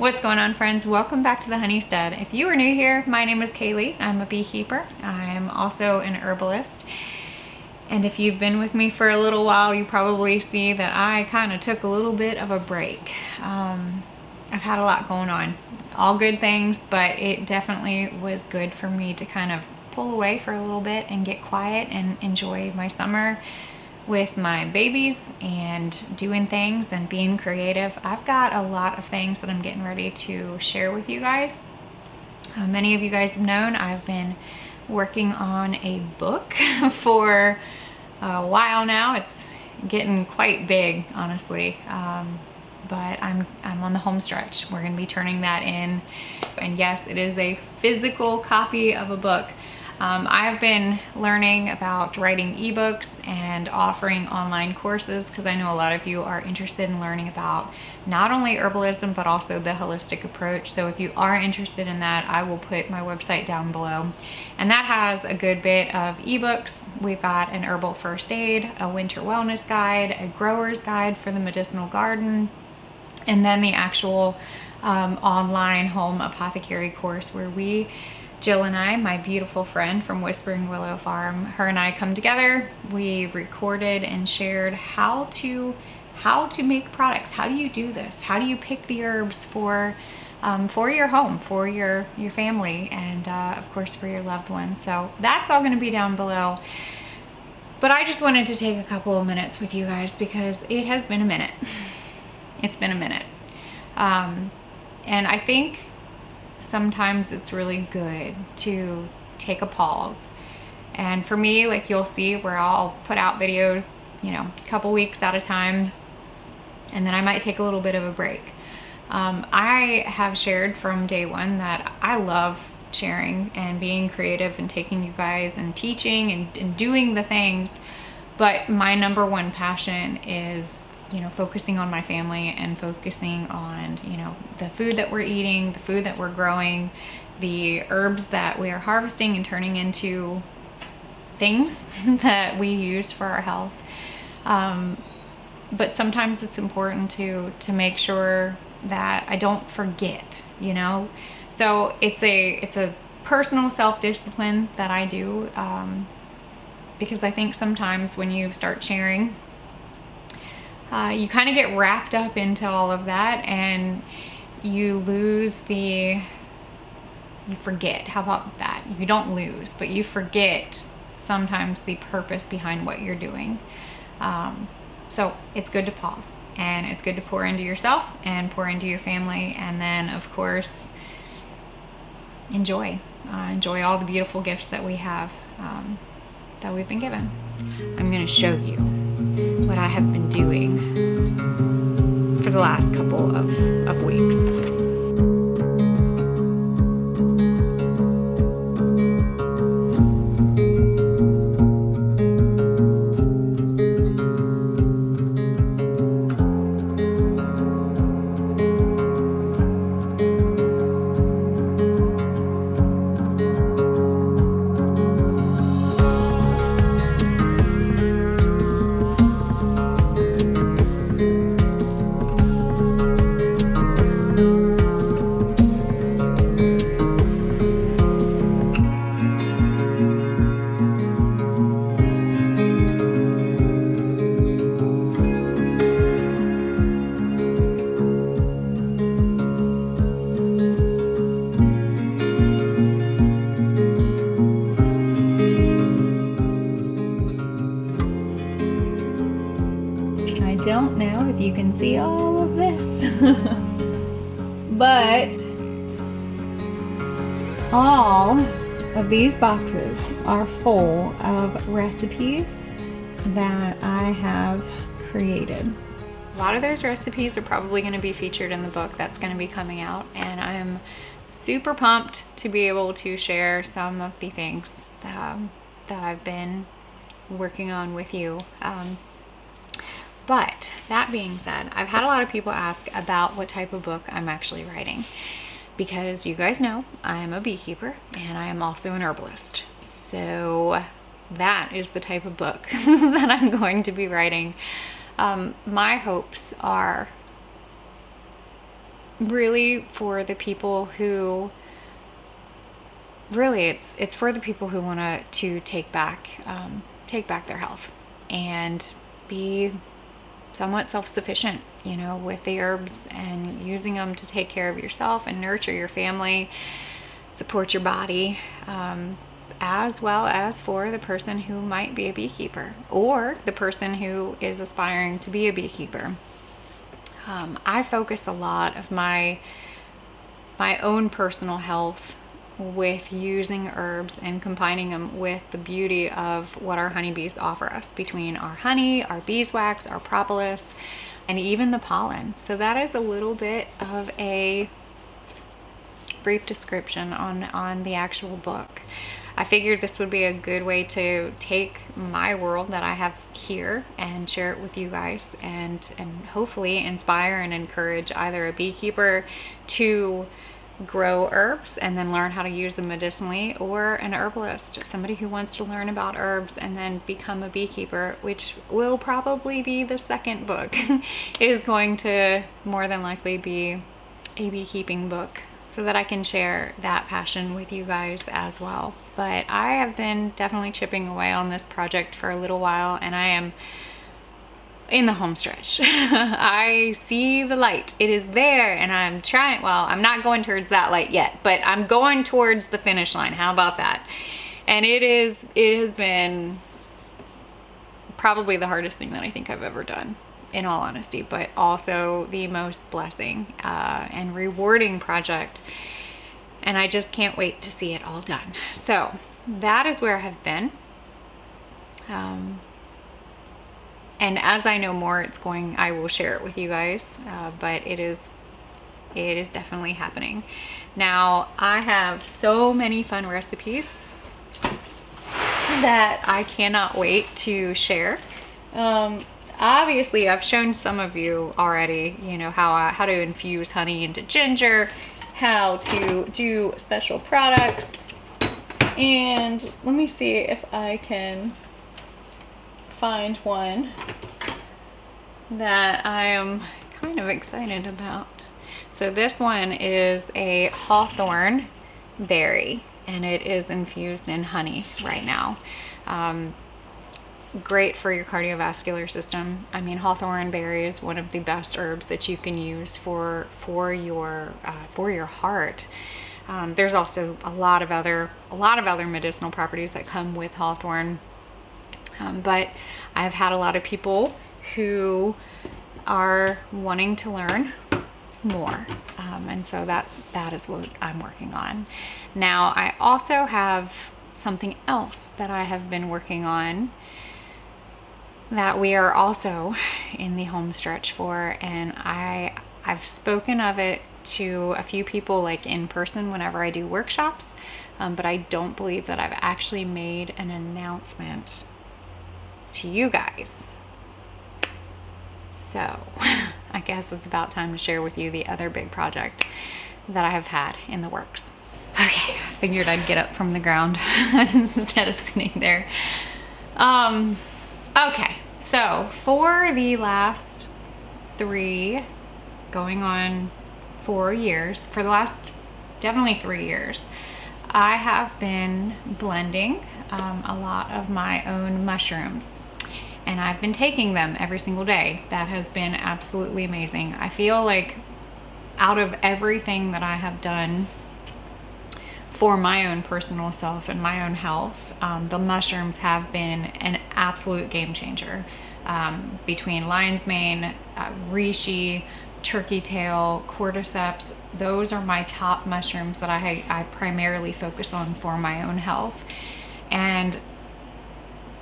What's going on, friends? Welcome back to the Honeystead. If you are new here, my name is Kaylee. I'm a beekeeper. I'm also an herbalist. And if you've been with me for a little while, you probably see that I kind of took a little bit of a break. I've had a lot going on. All good things, but it definitely was good for me to kind of pull away for a little bit and get quiet and enjoy my summer with my babies and doing things and being creative. I've got a lot of things that I'm getting ready to share with you guys. Many of you guys have known I've been working on a book for a while now. It's getting quite big, honestly. But I'm on the home stretch. We're gonna be turning that in. And yes, it is a physical copy of a book. I've been learning about writing ebooks and offering online courses because I know a lot of you are interested in learning about not only herbalism, but also the holistic approach. So if you are interested in that, I will put my website down below. And that has a good bit of ebooks. We've got an herbal first aid, a winter wellness guide, a grower's guide for the medicinal garden, and then the actual online home apothecary course where Jill and I, my beautiful friend from Whispering Willow Farm, her and I come together. We recorded and shared how to make products. How do you do this? How do you pick the herbs for your home, for your family, and of course for your loved ones. So that's all going to be down below. But I just wanted to take a couple of minutes with you guys because it has been a minute. It's been a minute. And I think sometimes it's really good to take a pause. And for me, like you'll see where I'll put out videos, a couple weeks at a time, and then I might take a little bit of a break. I have shared from day one that I love sharing and being creative and taking you guys and teaching and doing the things. But my number one passion is focusing on my family and focusing on, the food that we're eating, the food that we're growing, the herbs that we are harvesting and turning into things that we use for our health. But sometimes it's important to make sure that I don't forget, So it's a personal self-discipline that I do, because I think sometimes when you start sharing, you kind of get wrapped up into all of that and you forget. How about that? You don't lose, but you forget sometimes the purpose behind what you're doing. So it's good to pause and it's good to pour into yourself and pour into your family. And then of course, enjoy all the beautiful gifts that we have, that we've been given. I'm going to show you what I have been doing for the last couple of weeks. I don't know if you can see all of this, but all of these boxes are full of recipes that I have created. A lot of those recipes are probably going to be featured in the book that's going to be coming out, and I'm super pumped to be able to share some of the things that I've been working on with you. But that being said, I've had a lot of people ask about what type of book I'm actually writing, because you guys know I'm a beekeeper and I am also an herbalist. So that is the type of book that I'm going to be writing. My hopes are really for the people who really it's for the people who want to take back their health and be somewhat self-sufficient, you know, with the herbs, and using them to take care of yourself and nurture your family, support your body, as well as for the person who might be a beekeeper or the person who is aspiring to be a beekeeper. I focus a lot of my own personal health with using herbs and combining them with the beauty of what our honeybees offer us, between our honey, our beeswax, our propolis, and even the pollen. So that is a little bit of a brief description on the actual book. I figured this would be a good way to take my world that I have here and share it with you guys, and hopefully inspire and encourage either a beekeeper to grow herbs and then learn how to use them medicinally, or an herbalist, somebody who wants to learn about herbs and then become a beekeeper, which will probably be the second book. Is going to more than likely be a beekeeping book, so that I can share that passion with you guys as well. But I have been definitely chipping away on this project for a little while, and I am in the home stretch. I see the light. It is there, and I'm trying. Well, I'm not going towards that light yet, but I'm going towards the finish line. How about that? And it has been probably the hardest thing that I think I've ever done, in all honesty, but also the most blessing and rewarding project. And I just can't wait to see it all done. So that is where I have been. And as I know more, I will share it with you guys. But it is definitely happening. Now, I have so many fun recipes that I cannot wait to share. Obviously, I've shown some of you already, you know, how to infuse honey into ginger, how to do special products. And let me see if I can find one that I am kind of excited about. So this one is a hawthorn berry, and it is infused in honey right now. Great for your cardiovascular system. I mean, hawthorn berry is one of the best herbs that you can use for your heart. There's also a lot of other medicinal properties that come with hawthorn. But I've had a lot of people who are wanting to learn more. And so that is what I'm working on. Now, I also have something else that I have been working on that we are also in the home stretch for, and I've spoken of it to a few people, like in person whenever I do workshops, but I don't believe that I've actually made an announcement to you guys. So I guess it's about time to share with you the other big project that I have had in the works. Okay, I figured I'd get up from the ground instead of sitting there. Okay, so for the last 3 going on 4 years, for the last definitely 3 years, I have been blending a lot of my own mushrooms, and I've been taking them every single day. That has been absolutely amazing. I feel like out of everything that I have done for my own personal self and my own health, the mushrooms have been an absolute game changer. Between lion's mane, reishi, turkey tail, cordyceps, those are my top mushrooms that I primarily focus on for my own health. And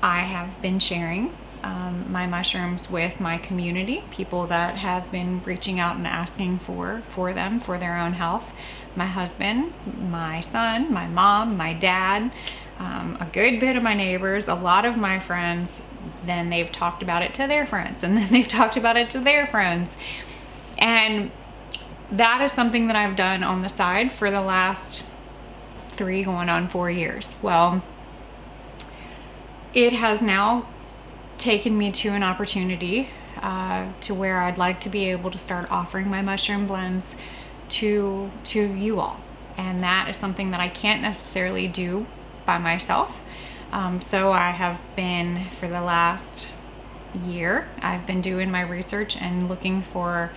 I have been sharing my mushrooms with my community, people that have been reaching out and asking for them for their own health. My husband, my son, my mom, my dad, a good bit of my neighbors, a lot of my friends. Then they've talked about it to their friends, and then they've talked about it to their friends. And that is something that I've done on the side for the last 3 going on 4 years. Well, it has now taken me to an opportunity to where I'd like to be able to start offering my mushroom blends to you all. And that is something that I can't necessarily do by myself. So I have been, for the last year, I've been doing my research and looking for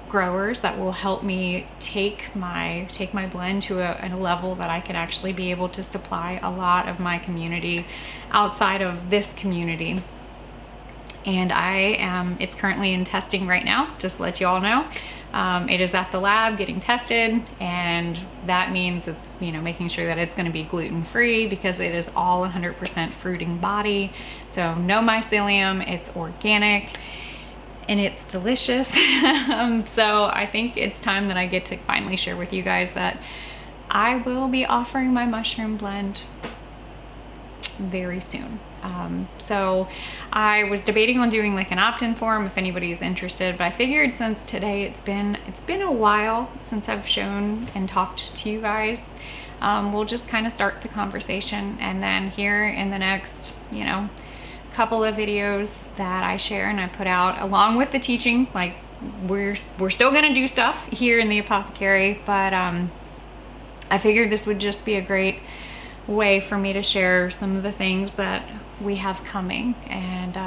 growers that will help me take my blend to a level that I can actually be able to supply a lot of my community outside of this community. And it's currently in testing right now, just to let you all know. It is at the lab getting tested, and that means it's, making sure that it's going to be gluten-free, because it is all 100% fruiting body. So no mycelium, it's organic, and it's delicious. So I think it's time that I get to finally share with you guys that I will be offering my mushroom blend very soon. So I was debating on doing like an opt-in form if anybody's interested, but I figured since today it's been a while since I've shown and talked to you guys, we'll just kind of start the conversation, and then here in the next, couple of videos that I share and I put out along with the teaching, like we're still gonna do stuff here in the Apothecary, but I figured this would just be a great way for me to share some of the things that we have coming, and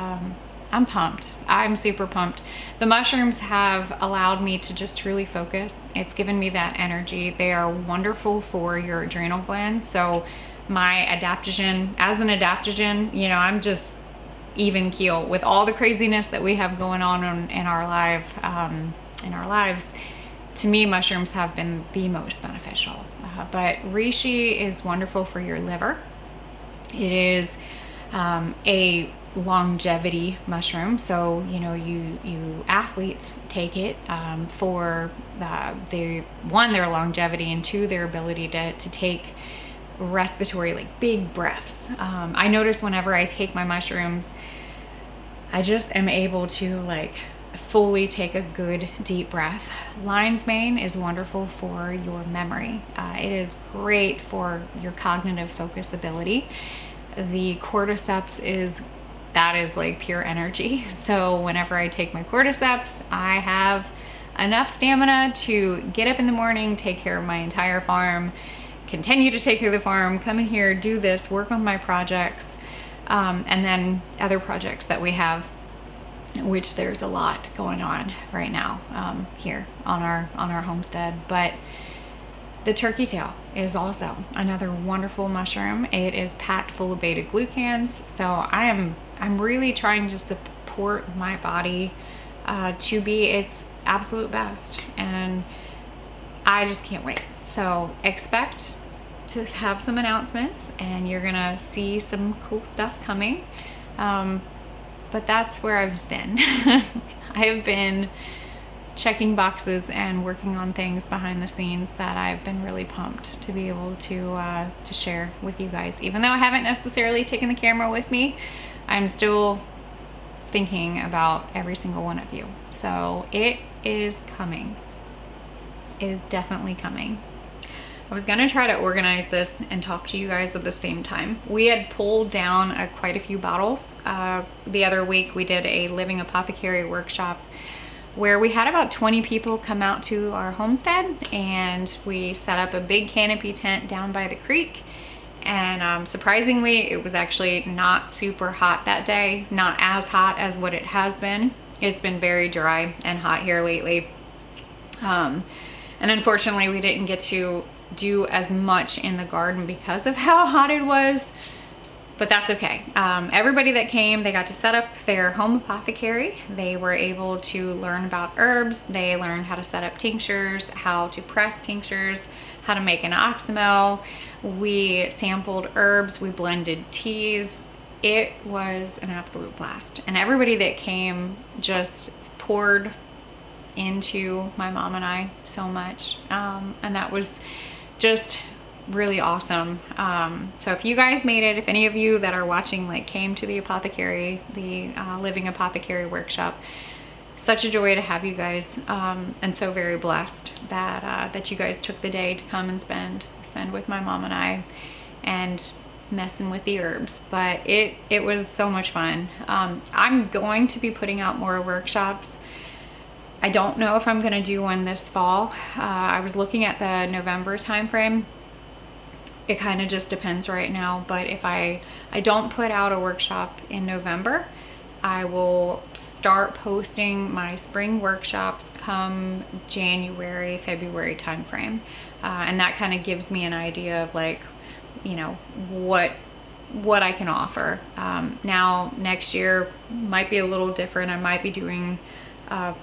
I'm pumped. I'm super pumped. The mushrooms have allowed me to just truly focus. It's given me that energy. They are wonderful for your adrenal glands. So my adaptogen, as an adaptogen, I'm just even keel with all the craziness that we have going on in our lives. To me, mushrooms have been the most beneficial. But reishi is wonderful for your liver. It is a longevity mushroom, so you athletes take it for their longevity, and two, their ability to take respiratory, like big breaths. I notice whenever I take my mushrooms, I just am able to like fully take a good deep breath. Lion's mane is wonderful for your memory. It is great for your cognitive focus ability. The cordyceps is like pure energy. So whenever I take my cordyceps, I have enough stamina to get up in the morning, take care of my entire farm, continue to take care of the farm, come in here, do this, work on my projects, and then other projects that we have, which there's a lot going on right now here on our homestead. But the turkey tail is also another wonderful mushroom. It is packed full of beta glucans, so I'm really trying to support my body to be its absolute best, and I just can't wait. So expect to have some announcements, and you're gonna see some cool stuff coming. But that's where I've been. I have been checking boxes and working on things behind the scenes that I've been really pumped to be able to share with you guys. Even though I haven't necessarily taken the camera with me, I'm still thinking about every single one of you. So it is coming. It is definitely coming. I was gonna try to organize this and talk to you guys at the same time. We had pulled down quite a few bottles. The other week we did a Living Apothecary workshop where we had about 20 people come out to our homestead, and we set up a big canopy tent down by the creek. And surprisingly, it was actually not super hot that day, not as hot as what it has been. It's been very dry and hot here lately. And unfortunately, we didn't get to do as much in the garden because of how hot it was, but that's okay. Everybody that came, they got to set up their home apothecary. They were able to learn about herbs. They learned how to set up tinctures, how to press tinctures, how to make an oxymel. We sampled herbs, we blended teas. It was an absolute blast. And everybody that came just poured into my mom and I so much. And that was just really awesome. So if you guys made it, if any of you that are watching like came to the Apothecary, the Living Apothecary workshop, such a joy to have you guys, and so very blessed that that you guys took the day to come and spend with my mom and I and messing with the herbs. But it was so much fun. I'm going to be putting out more workshops. I don't know if I'm gonna do one this fall. I was looking at the November timeframe. It kind of just depends right now, but if I don't put out a workshop in November, I will start posting my spring workshops come January, February timeframe. And that kind of gives me an idea of like, you know, what I can offer. Now, next year might be a little different. I might be doing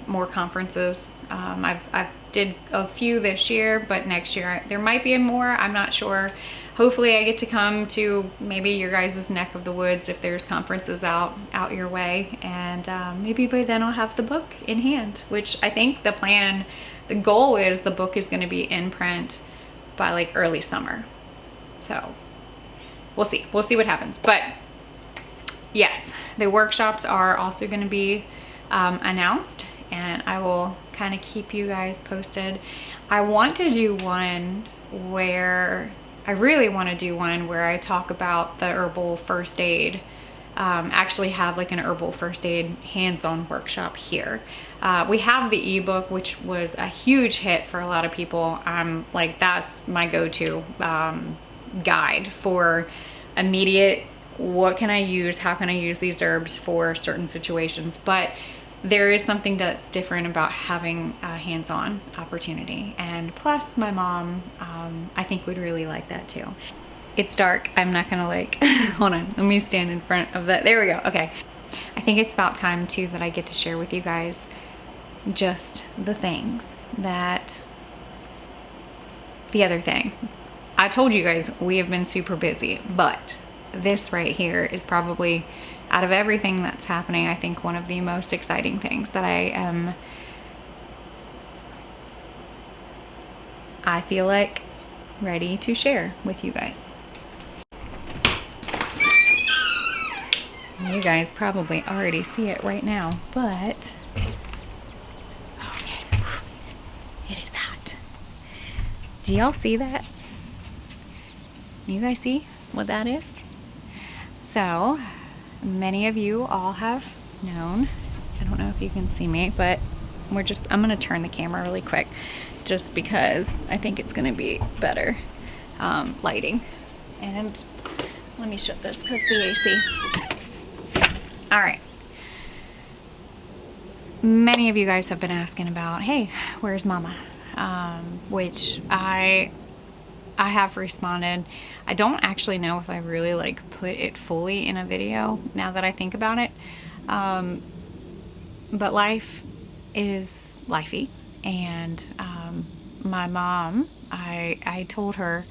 more conferences. I've did a few this year, but next year there might be more. I'm not sure. Hopefully I get to come to maybe your guys' neck of the woods if there's conferences out your way, and maybe by then I'll have the book in hand, which I think the goal is the book is going to be in print by like early summer. So we'll see what happens. But yes, the workshops are also going to be announced, and I will kind of keep you guys posted. I really want to do one where I talk about the herbal first aid, actually have like an herbal first aid hands-on workshop here. We have the ebook, which was a huge hit for a lot of people. Like, that's my go-to guide for immediate, what can I use, how can I use these herbs for certain situations. But there is something that's different about having a hands-on opportunity, and plus my mom I think would really like that too. It's dark. I'm not gonna like hold on, let me stand in front of that. There we go. Okay, I think it's about time too that I get to share with you guys just the things that the other thing. I told you guys we have been super busy, but this right here is probably, out of everything that's happening, I think one of the most exciting things that I feel like ready to share with you guys. You guys probably already see it right now, but oh yeah, it is hot. Do y'all see that? You guys see what that is? So many of you all have known, I don't know if you can see me, but I'm gonna turn the camera really quick just because I think it's gonna be better lighting. And let me shut this because the AC. All right. Many of you guys have been asking about, hey, where's mama? Which I have responded. I don't actually know if I really like put it fully in a video now that I think about it. But life is lifey, and my mom, I told her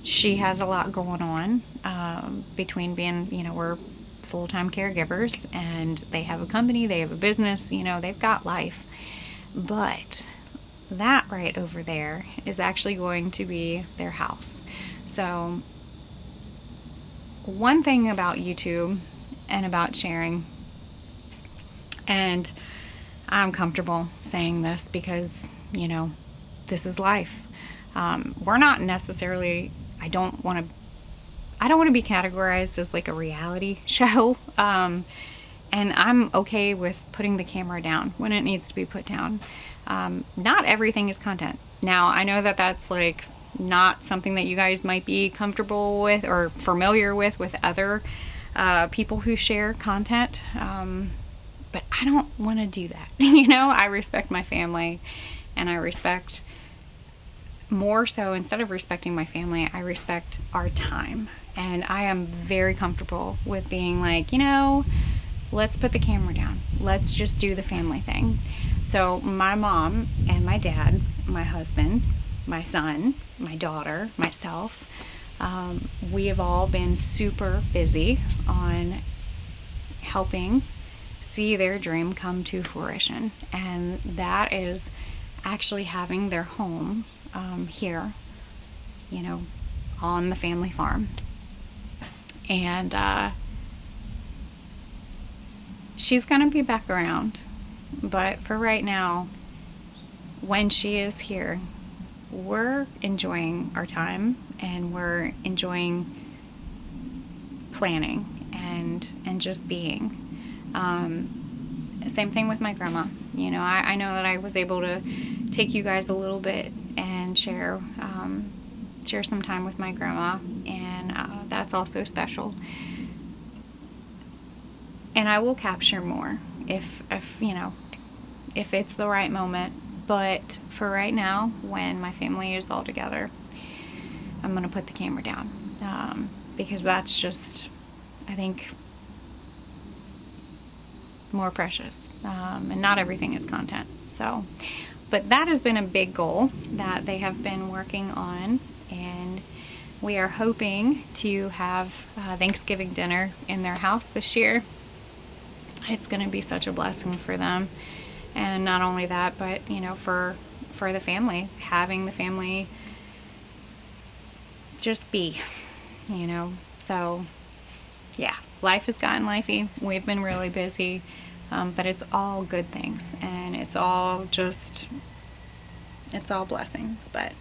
she has a lot going on between being, you know, we're full-time caregivers, and they have a company, they have a business, you know, they've got life. But that right over there is actually going to be their house. So one thing about YouTube and about sharing, and I'm comfortable saying this because, you know, this is life. We're not necessarily, I don't want to be categorized as like a reality show. And I'm okay with putting the camera down when it needs to be put down. Not everything is content. Now, I know that that's like not something that you guys might be comfortable with or familiar with other people who share content. But I don't want to do that. You know, I respect my family, and I respect, more so, instead of respecting my family, I respect our time. And I am very comfortable with being like, you know, let's put the camera down. Let's just do the family thing. So my mom and my dad, my husband, my son, my daughter, myself, we have all been super busy on helping see their dream come to fruition. And that is actually having their home here, you know, on the family farm. And she's gonna be back around, but for right now, when she is here, we're enjoying our time, and we're enjoying planning and just being. Same thing with my grandma. You know, I know that I was able to take you guys a little bit and share some time with my grandma, and that's also special. And I will capture more if you know, if it's the right moment. But for right now, when my family is all together, I'm gonna put the camera down, because that's just, I think, more precious, and not everything is content. So, but that has been a big goal that they have been working on, and we are hoping to have Thanksgiving dinner in their house this year. It's going to be such a blessing for them, and not only that, but you know, for the family, having the family just be, you know. So yeah, life has gotten lifey. We've been really busy, but it's all good things, and it's all blessings. But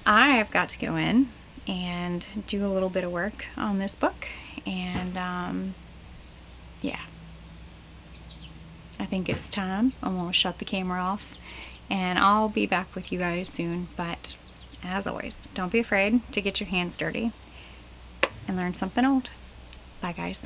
I have got to go in and do a little bit of work on this book, and yeah, I think it's time. I'm gonna shut the camera off, and I'll be back with you guys soon. But as always, don't be afraid to get your hands dirty and learn something old. Bye, guys.